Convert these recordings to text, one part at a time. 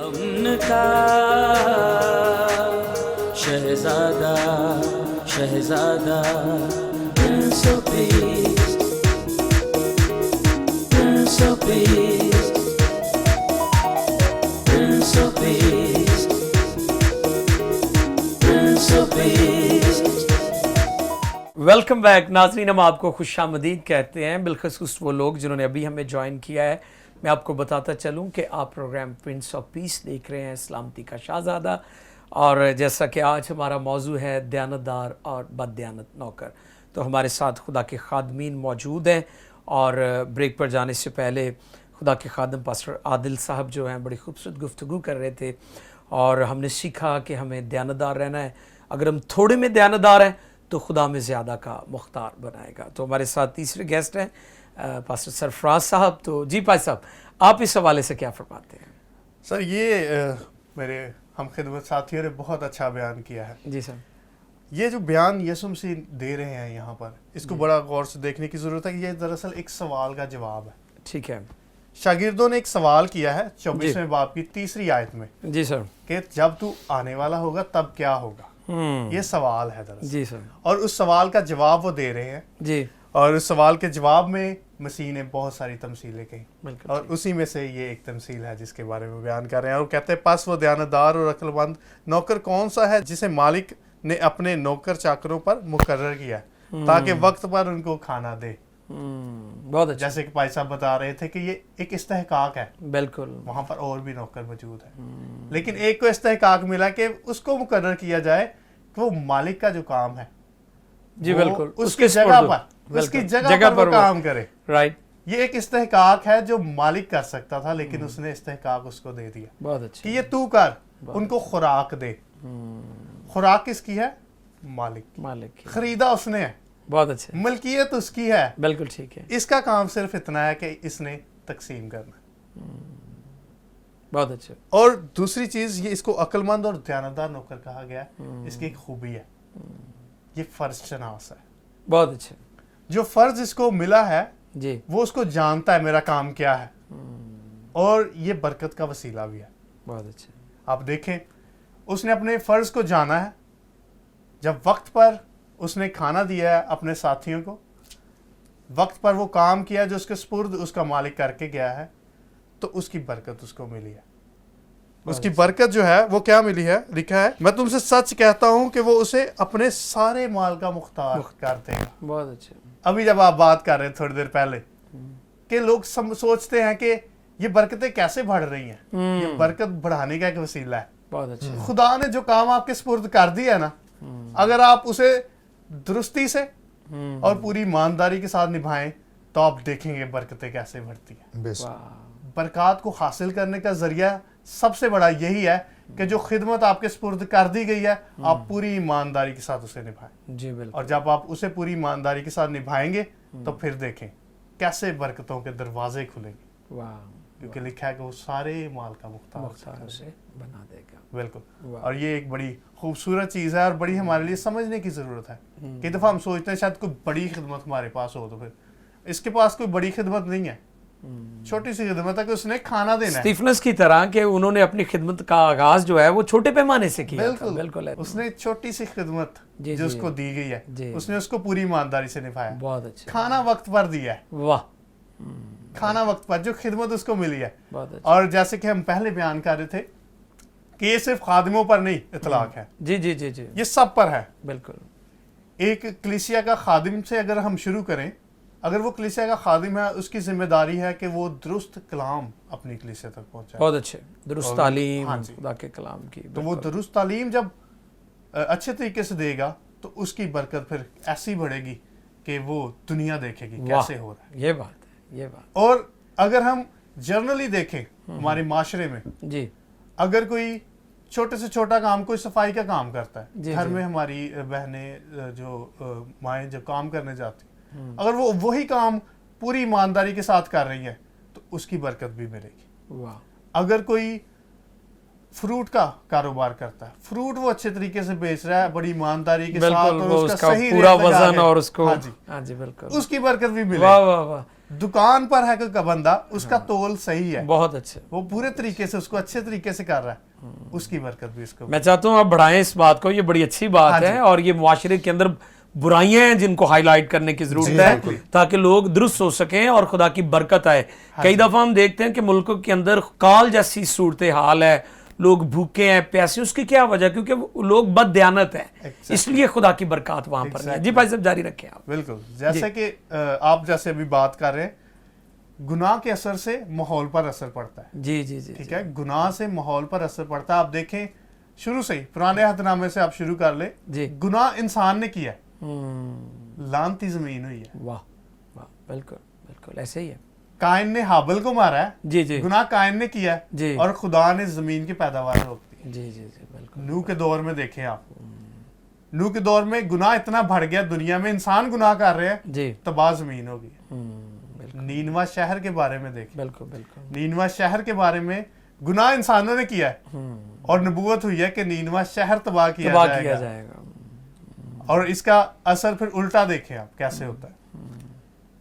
अमन का शहजादा शहजादा prince of peace prince of peace prince of peace prince of peace. Welcome back नाज़रीन, हम आपको खुशामदीद कहते हैं, बिलखसूस वो लोग जिन्होंने अभी हमें ज्वाइन किया है। मैं आपको बताता चलूं कि आप प्रोग्राम प्रिंस ऑफ पीस देख रहे हैं, सलामती का शाहज़ादा। और जैसा कि आज हमारा मौजू है दयानतदार और बददयानत नौकर, तो हमारे साथ खुदा के खादमीन मौजूद हैं। और ब्रेक पर जाने से पहले खुदा के खादम पास्टर आदिल साहब जो हैं बड़ी खूबसूरत गुफ्तगू कर रहे थे और हमने सीखा कि हमें दयानतदार रहना है। अगर हम थोड़े में दयानतदार हैं तो खुदा में ज़्यादा का मुख्तार बनाएगा। तो हमारे साथ तीसरे गेस्ट हैं पास्टर सरफराज साहब। तो जी पाई साहब, आप इस हवाले से क्या फरमाते हैं? सर ये मेरे हम खिदमत साथियों ने बहुत अच्छा बयान किया है। जी सर। ये जो बयान यीशु मसीह दे रहे हैं यहाँ पर, इसको बड़ा गौर से देखने की ज़रूरत है कि ये दरअसल एक सवाल का जवाब है। ठीक है। शागिर्दों ने एक सवाल किया है 24वें बाब की 3री आयत में जी सर। कि जब तू आने वाला होगा तब क्या होगा। ये सवाल है दरअसल। जी सर। और उस सवाल का जवाब वो दे रहे हैं जी। और उस सवाल के जवाब में मसीह ने बहुत सारी तमसीलें कही बिल्कुल। और उसी में से ये एक तमसील है जिसके बारे में बयान कर रहे हैं। और कहते हैं, पास वो दयानतदार और अक्लमंद नौकर कौन सा है जिसे मालिक ने अपने नौकर चाकरों पर मुकर्रर किया ताकि वक्त पर उनको खाना दे। बहुत अच्छा। जैसे कि भाई साहब बता रहे थे कि ये एक इस्तेहकाक है। बिल्कुल। वहां पर और भी नौकर मौजूद है, लेकिन एक को इस्तेहकाक मिला कि उसको मुकर्रर किया जाए कि वो मालिक का जो काम है जी बिल्कुल उसकी जगह पर वो काम करे। राइट। ये एक इस्तेहकाक है जो मालिक कर सकता था, लेकिन उसने इस्तेहकाक उसको दे दिया बहुत अच्छा कि ये तू कर, उनको खुराक दे। खुराक किसकी है? मालिक की। खरीदा उसने है, बहुत अच्छा, मलकियत उसकी है। बिल्कुल ठीक है। इसका काम सिर्फ इतना है कि इसने तकसीम करना। बहुत अच्छा। और दूसरी चीज, ये इसको अक्लमंद और दयानतदार नौकर कहा गया है। इसकी एक खूबी है, ये फर्ज शनास है। बहुत अच्छा। जो फर्ज इसको मिला है जी, वो उसको जानता है मेरा काम क्या है, और ये बरकत का वसीला भी है। बहुत अच्छा। आप देखें, उसने अपने फर्ज को जाना है। जब वक्त पर उसने खाना दिया है अपने साथियों को, वक्त पर वो काम किया जो उसके सुपुर्द उसका मालिक करके गया है, तो उसकी बरकत उसको मिली है। उसकी बरकत जो है वो क्या मिली है? लिखा है, मैं तुमसे सच कहता हूं कि वो उसे अपने सारे माल का मुख्तार कर देगा। बहुत अच्छा। अभी जब आप बात कर रहे थे थोड़ी देर पहले कि लोग सोचते हैं कि ये बरकतें कैसे बढ़ रही हैं, ये बरकत बढ़ाने का एक वसीला है। बहुत अच्छा। खुदा ने जो काम आपके सुपुर्द कर दिया है ना, अगर आप उसे दुरुस्ती से और पूरी ईमानदारी के साथ निभाएं तो आप देखेंगे बरकतें कैसे बढ़ती हैं। बरकत को हासिल करने का जरिया सबसे बड़ा यही है कि जो खिदमत आपके सुपुर्द कर दी गई है, आप पूरी ईमानदारी के साथ उसे निभाएं। जी बिल्कुल। और जब आप उसे पूरी ईमानदारी के साथ निभाएंगे तो फिर देखें कैसे बरकतों के दरवाजे खुलेंगे। वाह। क्योंकि लिखा है कि वो सारे माल का मुख्तार उसे बना देगा। बिल्कुल। और ये एक बड़ी खूबसूरत चीज़ है और बड़ी हमारे लिए समझने की ज़रूरत है। कई दफ़ा हम सोचते हैं शायद कोई बड़ी खिदमत हमारे पास हो, तो फिर इसके पास कोई बड़ी खिदमत नहीं है, छोटी सी खिदमत है कि उसने खाना देना है। स्टीफनस की तरह कि उन्होंने अपनी खिदमत का आगाज जो है वो छोटे पैमाने से किया था। बिल्कुल है। उसने छोटी सी खिदमत जो उसको दी गई है, उसने उसको पूरी ईमानदारी से निभाया। बहुत अच्छा। खाना वक्त पर दिया है। वाह। खाना वक्त पर, जो खिदमत उसको मिली है। बहुत अच्छा। और जैसे कि हम पहले बयान कर रहे थे कि ये सिर्फ खादिमों पर नहीं इतलाक है, जी जी जी जी, ये सब पर है। बिल्कुल। एक कलीसिया का खादिम से अगर हम शुरू करें, अगर वो कलीसिया का खादिम है, उसकी जिम्मेदारी है कि वो दुरुस्त कलाम अपनी कलीसिया तक पहुंचाए। बहुत अच्छे। दुरुस्त तालीम, हाँ जी, खुदा के कलाम की। तो वो दुरुस्त तालीम जब अच्छे तरीके से देगा तो उसकी बरकत फिर ऐसी बढ़ेगी कि वो दुनिया देखेगी कैसे हो रहा है। ये बात है, ये बात। और अगर हम जर्नली देखें हमारे माशरे में, जी, अगर कोई छोटे से छोटा काम, कोई सफाई का काम करता है घर में, हमारी बहनें जो माएँ जो काम करने जाती, अगर वो वही काम पूरी ईमानदारी के साथ कर रही है तो उसकी बरकत भी मिलेगी। वाह। अगर कोई फ्रूट का कारोबार करता है, फ्रूट वो अच्छे तरीके से बेच रहा है, बड़ी ईमानदारी के साथ, बिल्कुल, और वो उसका उसका सही पूरा रेट लगा वजन के। और उसको, हाँ जी, हाँ जी बिल्कुल, उसकी बरकत भी मिले। वाह वाह वाह, दुकान पर है कोई का बंदा, उसका तोल सही है, बहुत अच्छे। वो पूरे तरीके से उसको अच्छे तरीके से कर रहा है, उसकी बरकत भी उसको। मैं चाहता हूँ आप बढ़ाएं इस बात को, ये बड़ी अच्छी बात हाँ जी। है, और ये मुआशरे के अंदर बुराइयां हैं जिनको हाईलाइट करने की जरूरत है ताकि लोग दुरुस्त हो सकें और खुदा की बरकत आए। कई दफा हम देखते हैं कि मुल्कों के अंदर काल जैसी सूरत हाल है, लोग भूखे हैं, प्यासे, उसकी क्या वजह? क्योंकि वो लोग बददयानत हैं, इसलिए खुदा की बरकत वहां पर नहीं है। जी भाई साहब जारी रखें आप। बिल्कुल, जैसे कि आप जैसे अभी बात कर रहे हैं, गुनाह के असर से माहौल पर असर पड़ता है। जी जी जी, ठीक है, गुनाह से माहौल पर असर पड़ता है। आप देखें शुरू से ही पुराने अहदनामे से आप शुरू कर ले, जी। गुनाह इंसान ने किया है, लानती जमीन हुई है। वाह वाह, बिल्कुल बिल्कुल ऐसे ही है। कायन ने हाबल को मारा है, जी जी गुनाह कायन ने किया जी। है, और खुदा ने जमीन की पैदावार रोक दी। जी जी जी बिल्कुल। नूह के दौर में देखें आप, नूह के दौर में गुनाह इतना बढ़ गया, दुनिया में इंसान गुनाह कर रहे हैं, जी तबाह जमीन होगी। बिल्कुल नीनवा शहर के बारे में देखें, बिल्कुल बिल्कुल। नीनवा शहर के बारे में गुनाह इंसानों ने किया है, और नबूवत हुई है कि नीनवा शहर तबाह किया जाएगा। और इसका असर फिर उल्टा देखें आप कैसे होता है।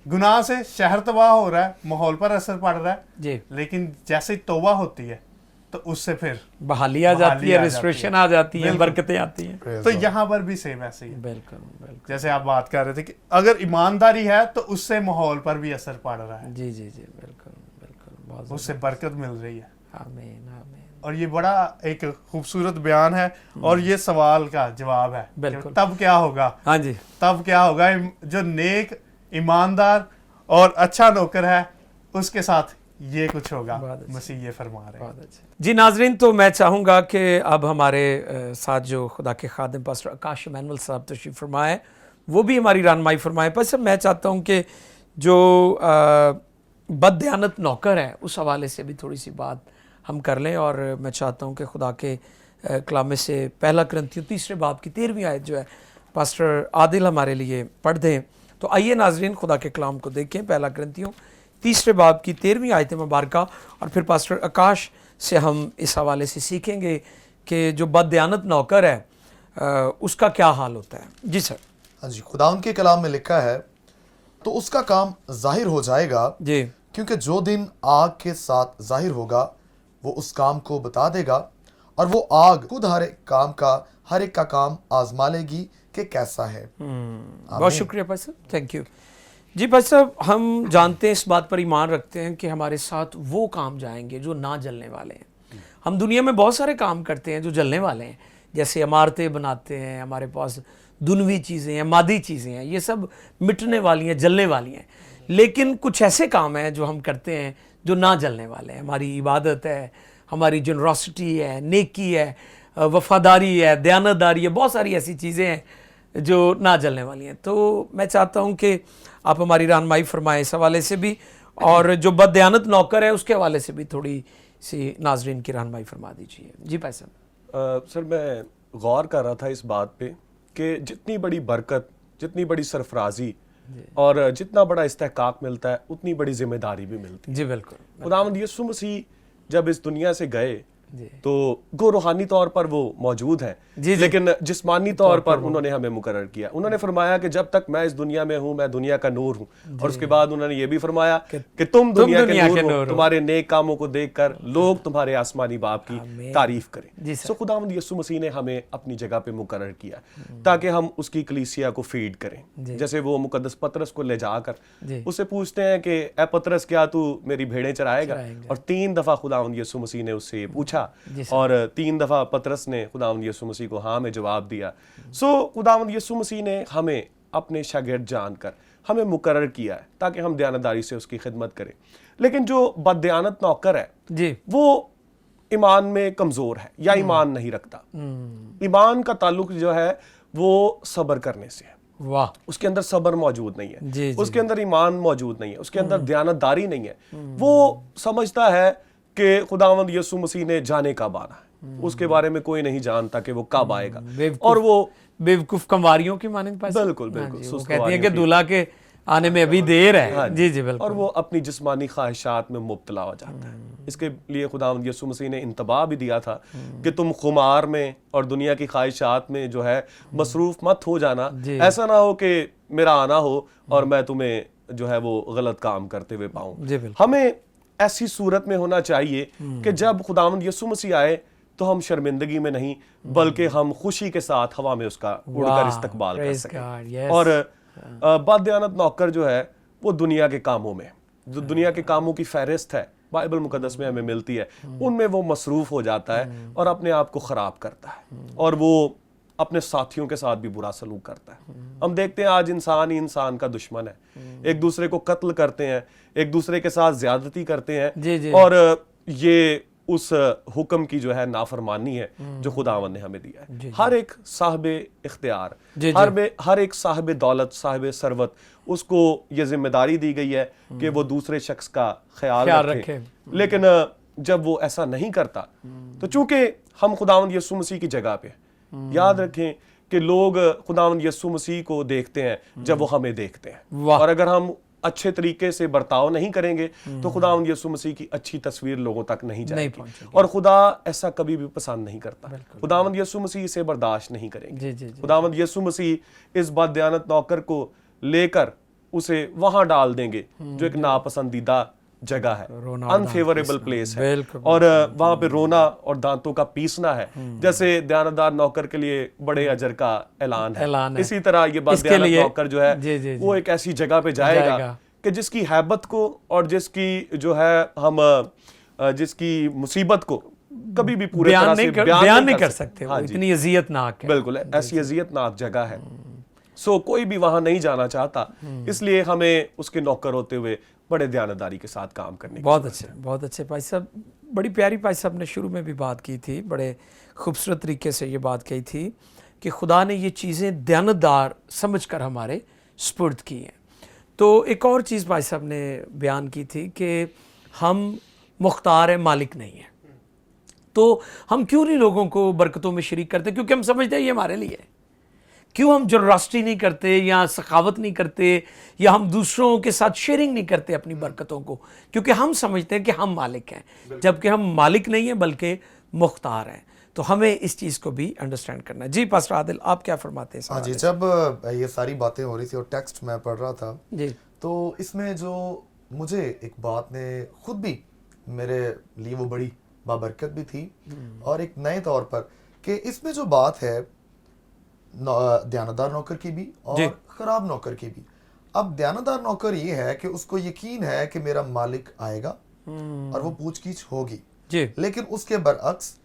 गुनाह से शहर तबाह हो रहा है, माहौल पर असर पड़ रहा है जी, लेकिन जैसे ही तौबा होती है तो उससे फिर बहाली आ जाती है, रिस्ट्रिक्शन आ जाती है, बिल्कुल। बरकतें आती हैं। तो यहाँ पर भी सेम ऐसे ही है। बिल्कुल बिल्कुल। जैसे आप बात कर रहे थे कि अगर ईमानदारी है तो उससे माहौल पर भी असर पड़ रहा है, जी जी जी बिल्कुल बिल्कुल, बहुत उससे बरकत मिल रही है। आमीन आमीन। और ये बड़ा एक खूबसूरत बयान है, और ये सवाल का जवाब है कि बिल्कुल। तब क्या होगा, हाँ जी, तब क्या होगा जो नेक, ईमानदार और अच्छा नौकर है, उसके साथ ये कुछ होगा। बहुत अच्छा। मसीह ये फरमा रहे हैं। बहुत अच्छा जी। नाजरीन, तो मैं चाहूँगा कि अब हमारे साथ जो खुदा के खादिम पास्टर आकाश इमैनुअल साहब तशरीफ़ फरमाए, वो भी हमारी रहनुमाई फरमाए। पर सब मैं चाहता हूँ कि जो बददयानत नौकर है उस हवाले से भी थोड़ी सी बात हम कर लें, और मैं चाहता हूँ कि खुदा के कलाम से पहला करंथियों 3 बाब की 13वीं आयत जो है पास्टर आदिल हमारे लिए पढ़ दें। तो आइए नाजरीन खुदा के कलाम को देखें, पहला करंथियों 3 बाब की 13वीं आयत मुबारका, और फिर पास्टर आकाश से हम इस हवाले से सीखेंगे कि जो बददयानत नौकर है उसका क्या हाल होता है। जी सर। हाँ जी, खुदा उनके कलाम में लिखा है, तो उसका काम जाहिर हो जाएगा जी, क्योंकि जो दिन आग के साथ जाहिर होगा वो उस काम को बता देगा, और वो आग खुद हर एक का काम आजमा लेगी कि कैसा है। बहुत शुक्रिया भाई साहब, थैंक यू जी। भाई साहब, हम जानते हैं, इस बात पर ईमान रखते हैं कि हमारे साथ वो काम जाएंगे जो ना जलने वाले हैं। हम दुनिया में बहुत सारे काम करते हैं जो जलने वाले हैं, जैसे इमारतें बनाते हैं, हमारे पास दुनवी चीज़ें हैं, मादी चीज़ें हैं, ये सब मिटने वाली हैं, जलने वाली हैं। लेकिन कुछ ऐसे काम हैं जो हम करते हैं जो ना जलने वाले हैं। हमारी इबादत है, हमारी जनरॉसिटी है, नेकी है, वफादारी है, दयानतदारी है, बहुत सारी ऐसी चीज़ें हैं जो ना जलने वाली हैं। तो मैं चाहता हूँ कि आप हमारी रहनुमाई फरमाएं इस हवाले से भी, और जो बददयानत नौकर है उसके हवाले से भी थोड़ी सी नाजरीन की रहनुमाई फरमा दीजिए। जी भाई साहब। सर, मैं गौर कर रहा था इस बात पे कि जितनी बड़ी बरकत, जितनी बड़ी सरफराजी और जितना बड़ा इस्तेहकाक मिलता है, उतनी बड़ी जिम्मेदारी भी मिलती है। जी बिल्कुल। खुदावंद यीशु मसीह जब इस दुनिया से गए तो गो रूहानी तौर पर वो मौजूद है, लेकिन जिस्मानी तौर पर उन्होंने हमें मुकर्रर किया। उन्होंने फरमाया कि जब तक मैं इस दुनिया में हूँ, मैं दुनिया का नूर हूँ। और उसके बाद उन्होंने ये भी फरमाया कि तुम दुनिया के नूर हो, तुम्हारे नेक कामों को देखकर लोग तुम्हारे आसमानी बाप की तारीफ करें। सो खुदावंद यीशु मसीह ने हमें अपनी जगह पे मुकर्रर किया ताकि हम उसकी कलीसिया को फीड करें। जैसे वो मुकद्दस पतरस को ले जाकर उससे पूछते हैं कि ए पतरस, क्या तू मेरी भेड़ें चराएगा? और 3 दफा खुदावंद यीशु मसीह ने उससे पूछा, और 3 दफा पतरस ने खुदावंद यीशु मसीह को हाँ में जवाब दिया। सो खुदावंद यीशु मसीह ने हमें अपने शागिर्द जानकर हमें मुकर्रर किया है ताकि हम दयानतदारी से उसकी खिदमत करें। लेकिन जो बददयानत नौकर है जी, वो ईमान में कमजोर है या ईमान नहीं रखता। ईमान का ताल्लुक जो है वो सब्र करने से है। वाह, उसके अंदर सब्र मौजूद नहीं है, जी, उसके अंदर ईमान मौजूद नहीं है, उसके अंदर दयानतदारी नहीं है। वो समझता है कि खुदावंद यीशु मसीह ने जाने कब आना है, उसके बारे में कोई नहीं जानता कि वो कब आएगा। और वो बेवकूफ कंवारियों की मानंद पास। बिल्कुल हाँ बिल्कुल जी, वो कहती है कि दूल्हा के आने में अभी देर है। हाँ जी जी बिल्कुल। और वो अपनी जिस्मानी ख्वाहिशात में मुब्तला हो जाता है। इसके लिए खुदावंद यीशु मसीह ने इंतबाह भी दिया था कि तुम खुमार में और दुनिया की ख्वाहिशात में जो है मसरूफ मत हो जाना। ऐसा ना हो कि मेरा आना हो और मैं तुम्हें जो है वो गलत काम करते हुए पाऊं। हमें ऐसी सूरत में होना चाहिए कि जब खुदावंद यीशु मसीह आए तो हम शर्मिंदगी में नहीं बल्कि हम खुशी के साथ हवा में उसका उड़कर इस्तकबाल कर सकें। और बददियानत नौकर जो है वो दुनिया के कामों में, जो दुनिया के कामों की फहरिस्त है बाइबल मुकद्दस में हमें मिलती है, उनमें वो मसरूफ हो जाता है और अपने आप को खराब करता है और वो अपने साथियों के साथ भी बुरा सलूक करता है। हम देखते हैं आज इंसान ही इंसान का दुश्मन है, एक दूसरे को कत्ल करते हैं, एक दूसरे के साथ ज्यादती करते हैं और ये उस हुक्म की जो है नाफरमानी है जो खुदावंद ने हमें दिया है। हर एक साहिबे इख्तियार, हर एक साहिबे दौलत, साहिबे सरवत, उसको ये जिम्मेदारी दी गई है कि वो दूसरे शख्स का ख्याल रखे। लेकिन जब वो ऐसा नहीं करता तो चूंकि हम खुदावंद यीशु मसीह की जगह पे, याद रखें कि लोग खुदावंद यीशु मसीह को देखते हैं जब वो हमें देखते हैं, और अगर हम अच्छे तरीके से बर्ताव नहीं करेंगे तो खुदावंद यीशु मसीह की अच्छी तस्वीर लोगों तक नहीं जाएगी और खुदा ऐसा कभी भी पसंद नहीं करता। खुदावंद यीशु मसीह इसे बर्दाश्त नहीं करेंगे। खुदावंद यीशु मसीह इस बददियानत नौकर को लेकर उसे वहां डाल देंगे जो एक नापसंदीदा जगह है, अनफेवरेबल प्लेस है, और वहां पे रोना और दांतों का पीसना है। जैसे दयानतदार नौकर के लिए बड़े अजर का ऐलान है, इसी तरह ये बददियानत नौकर जो है वो एक ऐसी जगह पे जाएगा कि जिसकी हैबत को और जिसकी जो है हम जिसकी मुसीबत को कभी भी पूरे तरह से बयान नहीं कर सकते। इतनी अजियतनाक है, बिल्कुल ऐसी अजियतनाक जगह है। सो कोई भी वहां नहीं जाना चाहता, इसलिए हमें उसके नौकर होते हुए बड़े ध्यानदारी के साथ काम करने। बहुत अच्छे भाई साहब, बड़ी प्यारी भाई साहब ने शुरू में भी बात की थी, बड़े खूबसूरत तरीके से ये बात कही थी कि खुदा ने ये चीज़ें ध्यानदार समझकर हमारे स्पुर्द की हैं। तो एक और चीज़ भाई साहब ने बयान की थी कि हम मुख्तार हैं, मालिक नहीं है। तो हम क्यों नहीं लोगों को बरकतों में शरीक करते? क्योंकि हम समझते हैं ये हमारे लिए है। क्यों हम जनरॉसिटी नहीं करते या सखावत नहीं करते या हम दूसरों के साथ शेयरिंग नहीं करते अपनी बरकतों को? क्योंकि हम समझते हैं कि हम मालिक हैं, जबकि हम मालिक नहीं हैं बल्कि मुख्तार हैं। तो हमें इस चीज़ को भी अंडरस्टैंड करना है। जी पास्टर आदिल, आप क्या फरमाते हैं? हाँ जी, जब ये सारी बातें हो रही थी और टेक्स्ट मैं पढ़ रहा था जी, तो इसमें जो मुझे एक बात ने खुद भी मेरे लिए वो बड़ी बाबरकत भी थी और एक नए तौर पर कि इसमें जो बात है दयानतदार नौकर की भी और खराब नौकर की भी। अब दयानतदार नौकर ये है कि उसको यकीन है कि मेरा मालिक आएगा और वो पूछगीछ होगी, लेकिन उसके बरअक्स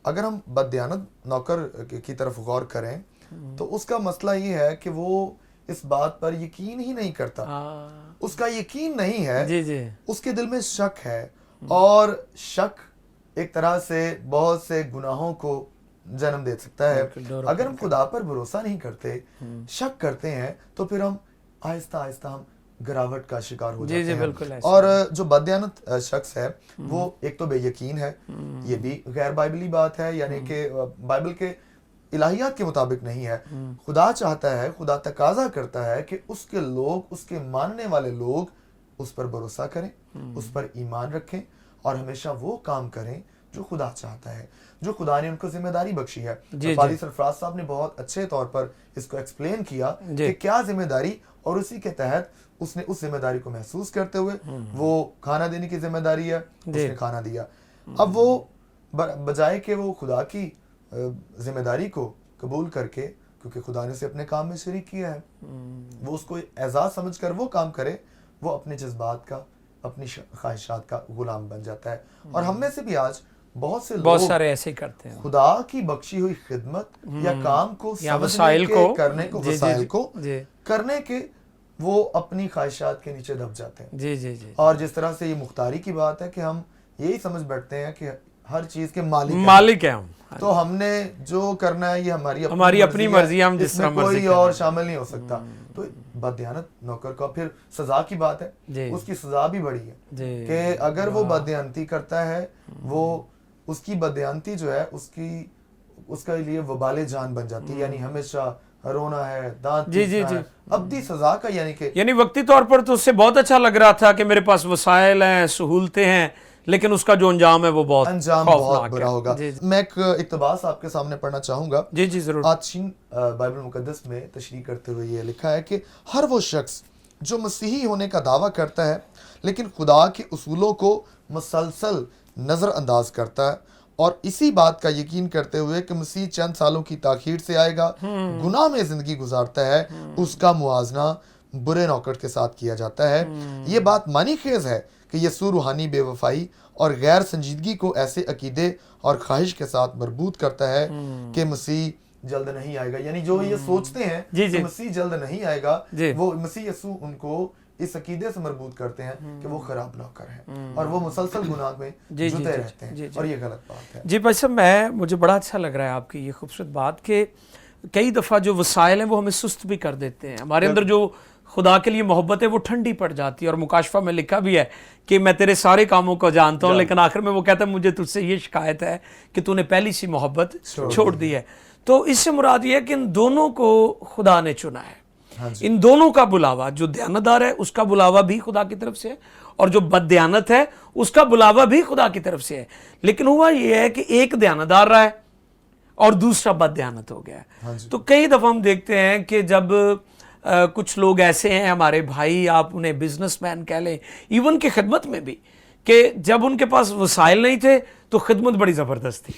अगर हम बददियानत नौकर की तरफ गौर करें तो उसका मसला ये है कि वो इस बात पर यकीन ही नहीं करता। उसका यकीन नहीं है, उसके दिल में शक है, और शक एक तरह से बहुत से गुनाहों को जन्म दे सकता है। अगर हम खुदा पर भरोसा नहीं करते, शक करते हैं, तो फिर हम आहिस्ता आहिस्ता हम गिरावट का शिकार हो जाते हैं। और जो बददियानत शख्स है वो एक तो बेयकीन है, ये भी गैर बाइबली बात है, यानी कि बाइबल के इलाहियात के मुताबिक नहीं है। खुदा चाहता है, खुदा तकाजा करता है कि उसके लोग, उसके मानने वाले लोग उस पर भरोसा करें, उस पर ईमान रखें और हमेशा वो काम करें जो खुदा चाहता है, जो खुदा ने उनको जिम्मेदारी बख्शी है। पादी सरफराज साहब ने बहुत अच्छे तौर पर इसको एक्सप्लेन किया कि क्या जिम्मेदारी, और उसी के तहत उसने उस जिम्मेदारी को महसूस करते हुए वो खाना देने की जिम्मेदारी है, उसने खाना दिया। अब वो बजाय कि वो खुदा की जिम्मेदारी को कबूल करके, क्योंकि खुदा ने उसे अपने काम में शरीक किया है, वो उसको एजाज समझकर वो काम करे, वो अपने जज्बात का, अपनी ख्वाहिशात का गुलाम बन जाता है। और हम में से भी आज बहुत सारे ऐसे करते हैं, खुदा की बख्शी हुई खिदमत या काम को वसाइल को करने के वो अपनी ख्वाहिशात के नीचे दब जाते हैं। जी। और जिस तरह से ये मुख्तारी की बात है कि हम यही समझ बैठते हैं कि हर चीज के मालिक है हम, तो हमने जो करना है ये हमारी अपनी मर्जी, हम जिस तरह मर्जी, कोई और शामिल नहीं हो सकता। तो बददियानत नौकर का फिर सजा की बात है, उसकी सजा भी बड़ी है कि अगर वो बददियानती करता है, वो उसकी बददियानती जो है उसका लिए वबाले जान बन जाती है, यानी हमेशा रोना है, दांत जी, पीसना जी, है, अब्दी सजा का, यानी वक्ती तौर पर तो उससे बहुत अच्छा लग रहा था कि मेरे पास वसाइल हैं, सहूलतें हैं, लेकिन उसका जो अंजाम है वो बहुत अंजाम बहुत खौफनाक बुरा है। होगा। जी, जी, मैं एक इक्तबास आपके सामने पढ़ना चाहूंगा। जी, जी, जरूर। आदशीन बाइबल मुकद्दस में तशरीह करते हुए ये लिखा है कि हर वो शख्स जो मसीही होने का दावा करता है लेकिन खुदा के उसूलों को मुसलसल नज़रअंदाज करता है और इसी बात का यकीन करते हुए कि मसीह चंद सालों की ताखीर से आएगा, गुनाह में ज़िंदगी गुजारता है, उसका मुआजना बुरे नौकर के साथ किया जाता है। ये बात मानी खेज है कि यीशु रूहानी बेवफाई और गैर संजीदगी को ऐसे अकीदे और ख्वाहिश के साथ मरबूत करता है कि मसीह जल्द नहीं आएगा। यानी जो ये सोचते हैं कि मसीह जल्द नहीं आएगा, वो मसीह यीशु उनको इस अकीदे से मरबूत करते हैं कि वो खराब नौकर हैं और वो मुसलसल गुनाह में जुते रहते हैं, और ये गलत बात है। जी भाई साहब, मुझे बड़ा अच्छा लग रहा है आपकी ये खूबसूरत बात कि कई दफ़ा जो वसाइल हैं वो हमें सुस्त भी कर देते हैं। हमारे अंदर जो खुदा के लिए मोहब्बत है वो ठंडी पड़ जाती है। और मुकाशफा में लिखा भी है कि मैं तेरे सारे कामों को जानता हूँ, लेकिन आखिर में वो कहता है मुझे तुझसे ये शिकायत है कि तूने पहली सी मोहब्बत छोड़ दी है। तो इससे मुराद ये है कि इन दोनों को खुदा ने चुना है। इन दोनों का बुलावा, जो दयानतदार है उसका बुलावा भी खुदा की तरफ से है और जो बददयानत है उसका बुलावा भी खुदा की तरफ से है। लेकिन हुआ ये है कि एक दयानतदार रहा है और दूसरा बददयानत हो गया है। तो कई दफ़ा हम देखते हैं कि जब कुछ लोग ऐसे हैं हमारे भाई, आप उन्हें बिजनेसमैन कह लें, इवन की खिदमत में भी, कि जब उनके पास वसाइल नहीं थे तो खिदमत बड़ी ज़बरदस्त थी,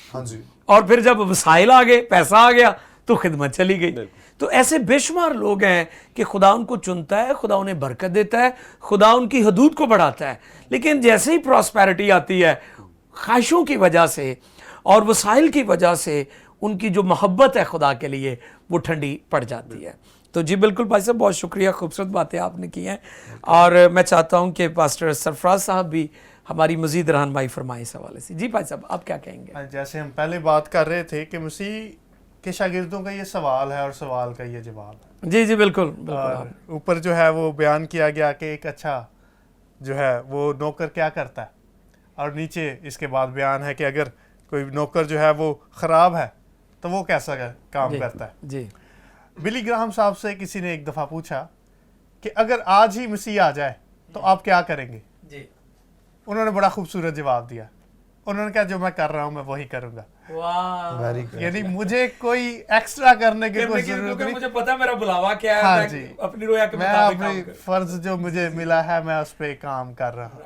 और फिर जब वसाइल आ गए, पैसा आ गया, तो खिदमत चली गई। तो ऐसे बेशुमार लोग हैं कि खुदा उनको चुनता है, खुदा उन्हें बरकत देता है, खुदा उनकी हदूद को बढ़ाता है, लेकिन जैसे ही प्रॉस्पेरिटी आती है, ख्वाहिशों की वजह से और वसाइल की वजह से उनकी जो मोहब्बत है खुदा के लिए वो ठंडी पड़ जाती है। तो जी बिल्कुल भाई साहब, बहुत शुक्रिया, खूबसूरत बातें आपने की हैं। और मैं चाहता हूं कि पास्टर सरफराज साहब भी हमारी मजीद रहनुमाई फरमाएं इस हवाले से। जी भाई साहब, आप क्या कहेंगे? जैसे हम पहले बात कर रहे थे कि मसीह के शागिर्दों का ये सवाल है और सवाल का ये जवाब है। जी जी बिल्कुल, ऊपर जो है वो बयान किया गया कि एक अच्छा जो है वो नौकर क्या करता है, और नीचे इसके बाद बयान है कि अगर कोई नौकर जो है वो ख़राब है तो वो कैसा काम करता है। जी। बिली ग्राहम साहब से किसी ने एक दफ़ा पूछा कि अगर आज ही मसीह आ जाए तो आप क्या करेंगे? जी। उन्होंने बड़ा खूबसूरत जवाब दिया। उन्होंने कहा जो मैं कर रहा हूँ मैं वही करूँगा। यानी मुझे कोई एक्स्ट्रा करने की कोई जरूरत नहीं, मुझे पता मेरा बुलावा क्या है। हाँ मैं जी, अपनी रोया के मैं मुताबिक अपनी फर्ज जो मुझे मिला है मैं उस पर काम कर रहा हूँ।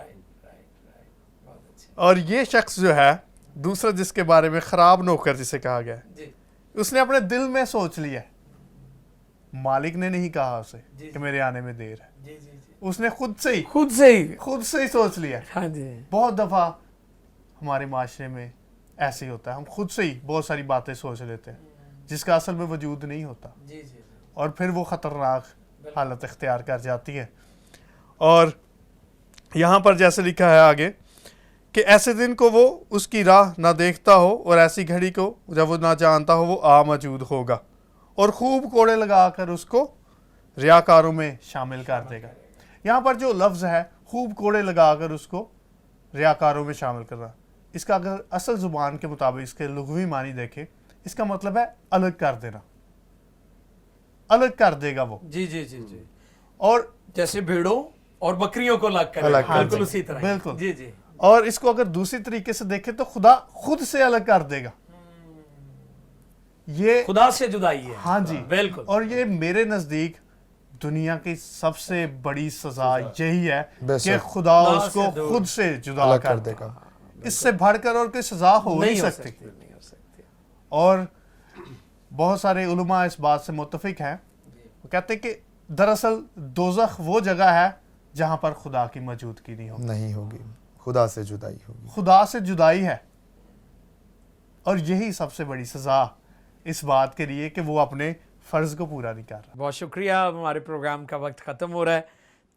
और ये शख्स जो है दूसरा, जिसके बारे में खराब नौकर जिसे कहा गया है, उसने अपने दिल में सोच लिया, मालिक ने नहीं कहा उसे कि मेरे आने में देर है, उसने खुद से ही सोच लिया। हाँ जी। बहुत दफा हमारे माशरे में ऐसे ही होता है, हम खुद से ही बहुत सारी बातें सोच लेते हैं जिसका असल में वजूद नहीं होता, और फिर वो खतरनाक हालत इख्तियार कर जाती है। और यहाँ पर जैसे लिखा है आगे कि ऐसे दिन को वो उसकी राह ना देखता हो और ऐसी घड़ी को जब वो ना जानता हो वो आ मौजूद होगा और खूब कोड़े लगाकर उसको रियाकारों में शामिल कर देगा। यहाँ पर जो लफ्ज़ है खूब कोड़े लगाकर उसको रियाकारों में शामिल करना, इसका अगर असल ज़ुबान के मुताबिक इसके लुग़वी मानी देखें, इसका मतलब है अलग कर देना, अलग कर देगा वो। जी जी जी जी। और जैसे भेड़ों और बकरियों को अलग कर, बिल्कुल उसी तरह। बिल्कुल जी जी। और इसको अगर दूसरी तरीके से देखें तो खुदा खुद से अलग कर देगा। ये खुदा से जुदाई है। हाँ जी बिल्कुल। और ये मेरे नजदीक दुनिया की सबसे बड़ी सजा यही है कि खुदा उसको खुद से जुदा कर देगा। इससे बढ़कर और कोई सजा हो नहीं सकती। और बहुत सारे उलमा इस बात से मुत्तफिक हैं, वो कहते हैं कि दरअसल दोज़ख वो जगह है जहां पर खुदा की मौजूदगी नहीं होगी, खुदा से जुदाई होगी, खुदा से जुदाई है। और यही सबसे बड़ी सजा इस बात के लिए कि वो अपने फ़र्ज़ को पूरा नहीं कर रहा। बहुत शुक्रिया, हमारे प्रोग्राम का वक्त ख़त्म हो रहा है,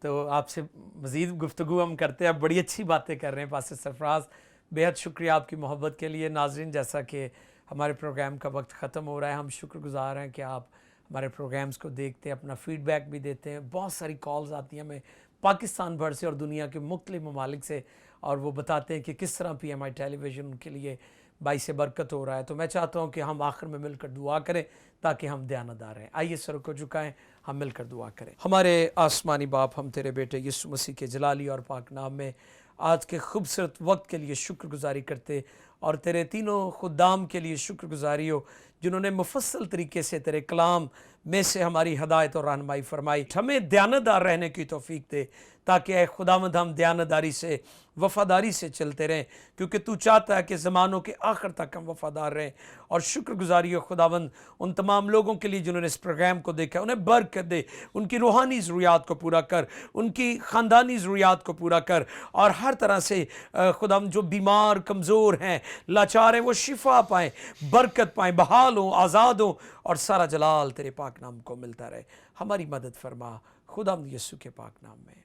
तो आपसे मज़ीद गुफ्तगू हम करते हैं। बड़ी अच्छी बातें कर रहे हैं पास्टर सरफराज, बेहद शुक्रिया आपकी मोहब्बत के लिए। नाज़रीन, जैसा कि हमारे प्रोग्राम का वक्त ख़त्म हो रहा है, हम शुक्रगुज़ार हैं कि आप हमारे प्रोग्राम्स को देखते हैं, अपना फ़ीडबैक भी देते हैं। बहुत सारी कॉल्स आती हैं हमें पाकिस्तान भर से और दुनिया के मुख्तलिफ ममालिक से, और वो बताते हैं कि किस तरह PMI टेलीविज़न उनके लिए भाई से बरकत हो रहा है। तो मैं चाहता हूँ कि हम आखिर में मिलकर दुआ करें ताकि हम दयानतदार रहें। आइए सर को झुकाएं, हम मिलकर दुआ करें। हमारे आसमानी बाप, हम तेरे बेटे यीशु मसीह के जलाली और पाक नाम में आज के खूबसूरत वक्त के लिए शुक्रगुजारी करते और तेरे तीनों खुदाम के लिए शुक्रगुजारी हो जिन्होंने मुफस्सल तरीके से तेरे कलाम में से हमारी हदायत और रहनुमाई फरमाई। हमें दयानतदार रहने की तौफीक दे ताकि ऐ खुदावंद हम दयानतदारी से, वफ़ादारी से चलते रहें, क्योंकि तू चाहता है कि ज़मानों के आखिर तक हम वफ़ादार रहें। और शुक्रगुजारी हो खुदावंद उन तमाम लोगों के लिए जिन्होंने इस प्रोग्राम को देखा, उन्हें बरकत दे, उनकी रूहानी ज़रूरियात को पूरा कर, उनकी ख़ानदानी ज़रूरियात को पूरा कर, और हर तरह से खुदावंद जो बीमार कमज़ोर हैं, लाचार हैं, वो शिफा पाएँ, बरकत पाएँ, बहाल हों, आज़ाद हों, और सारा जलाल तेरे पाक नाम को मिलता रहे। हमारी मदद फरमा खुदावंद यीशु के पाक नाम में,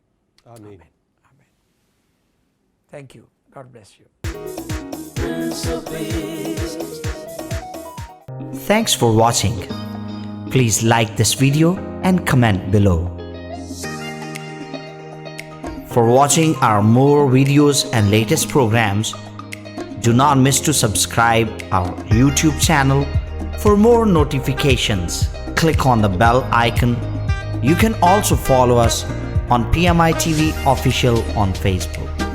आमीन। Amen. Thank you. God bless you. Prince of Peace. Thanks for watching. Please like this video and comment below. For watching our more videos and latest programs, do not miss to subscribe our YouTube channel. For more notifications, click on the bell icon. You can also follow us on PMI TV Official on Facebook.